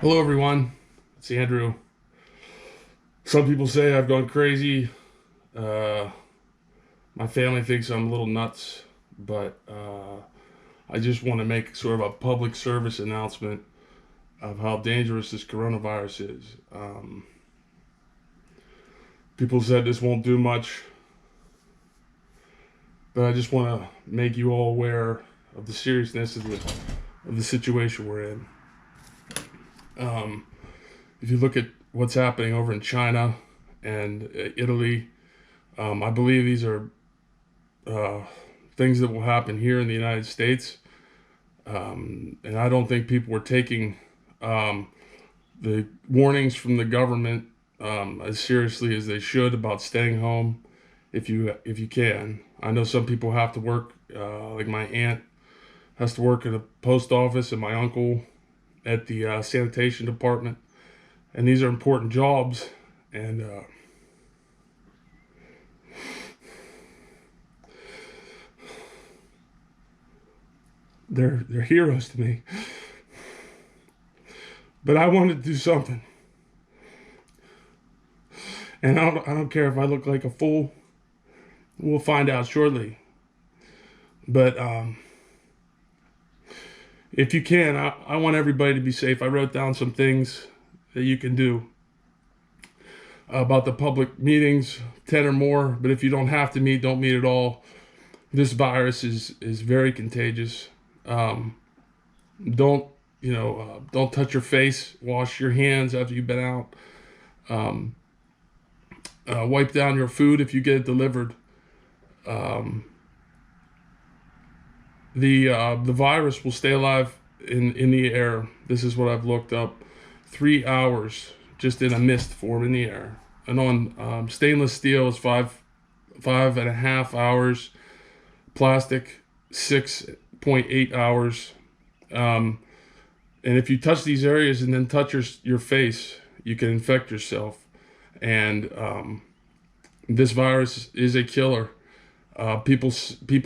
Hello, everyone. It's Andrew. Some people say I've gone crazy. Uh, my family thinks I'm a little nuts, but I just want to make sort of a public service announcement of how dangerous this coronavirus is. People said this won't do much, but I just want to make you all aware of the seriousness of the situation we're in. Um, if you look at what's happening over in China and Italy, I believe these are uh, things that will happen here in the United States. And I don't think people were taking um, the warnings from the government as seriously as they should about staying home if you can. I know some people have to work, like my aunt has to work at a post office, and my uncle at the sanitation department, and these are important jobs, and they're heroes to me. But I wanted to do something, and I don't care if I look like a fool. We'll find out shortly. But if you can, I want everybody to be safe. I wrote down some things that you can do about the public meetings, 10 or more. But if you don't have to meet, don't meet at all. This virus is very contagious. Um, don't don't touch your face. Wash your hands after you've been out. Um, Wipe down your food if you get it delivered. Um, the virus will stay alive in the air. This is what I've looked up. 3 hours just in a mist form in the air, and on stainless steel is five and a half hours. Plastic 6.8 hours. Um, and if you touch these areas and then touch your face, you can infect yourself. And this virus is a killer. People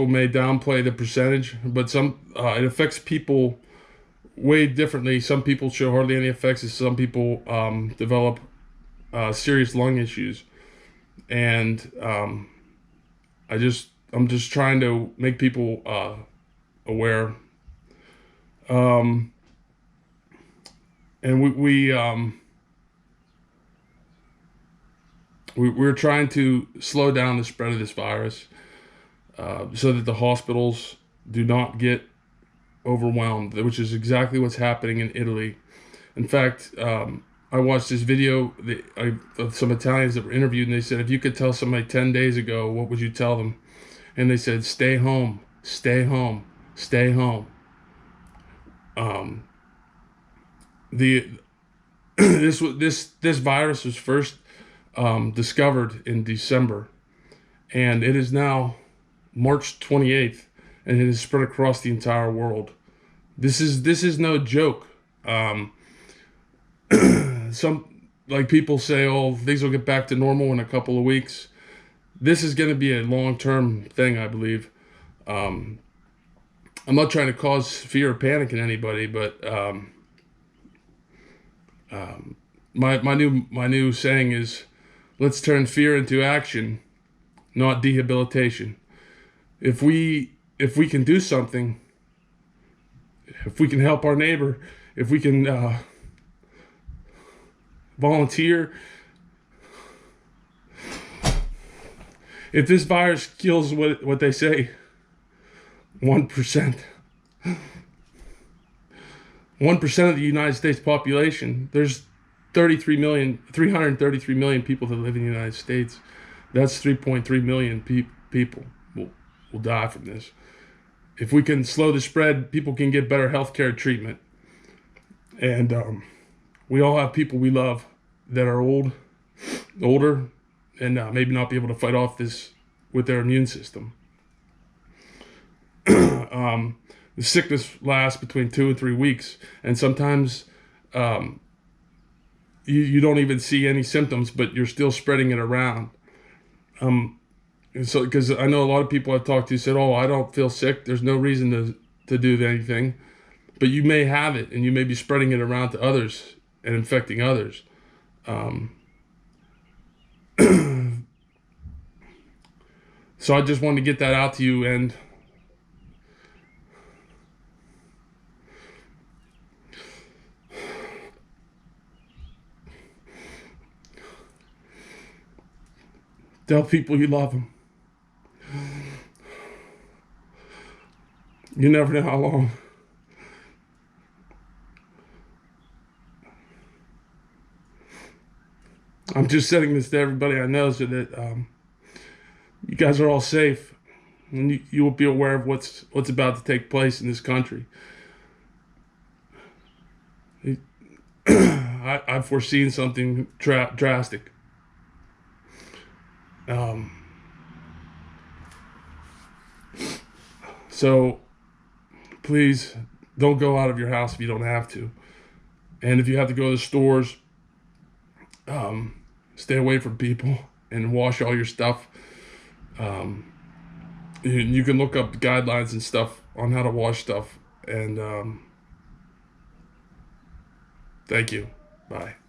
may downplay the percentage, but some it affects people way differently. Some people show hardly any effects, and some people develop serious lung issues. And I'm just trying to make people aware. Um, and we're trying to slow down the spread of this virus so that the hospitals do not get overwhelmed, which is exactly what's happening in Italy. In fact, I watched this video of some Italians that were interviewed, and they said, if you could tell somebody 10 days ago, what would you tell them? And they said, stay home, stay home, stay home. Um, the this virus was first discovered in December, and it is now March 28th, and it has spread across the entire world. This is no joke. Some like people say, oh, things will get back to normal in a couple of weeks. This is going to be a long-term thing, I believe. Um, I'm not trying to cause fear or panic in anybody, but my new saying is, let's turn fear into action, not rehabilitation. If we can do something, if we can help our neighbor, if we can volunteer, if this virus kills what they say, 1%, 1% of the United States population, there's 333 million people that live in the United States. That's 3.3 million people will die from this. If we can slow the spread, people can get better healthcare treatment. And we all have people we love that are older, and maybe not be able to fight off this with their immune system. The sickness lasts between 2 and 3 weeks, and sometimes you don't even see any symptoms, but you're still spreading it around. And so, because I know a lot of people I've talked to said, "Oh, I don't feel sick. There's no reason to do anything," but you may have it, and you may be spreading it around to others. and infecting others. So I just wanted to get that out to you, and tell people you love them. You never know how long. I'm just sending this to everybody I know so that you guys are all safe, and you will be aware of what's about to take place in this country. I've foreseen something drastic. So please don't go out of your house if you don't have to. And if you have to go to the stores, stay away from people and wash all your stuff. You can look up guidelines and stuff on how to wash stuff. And thank you. Bye.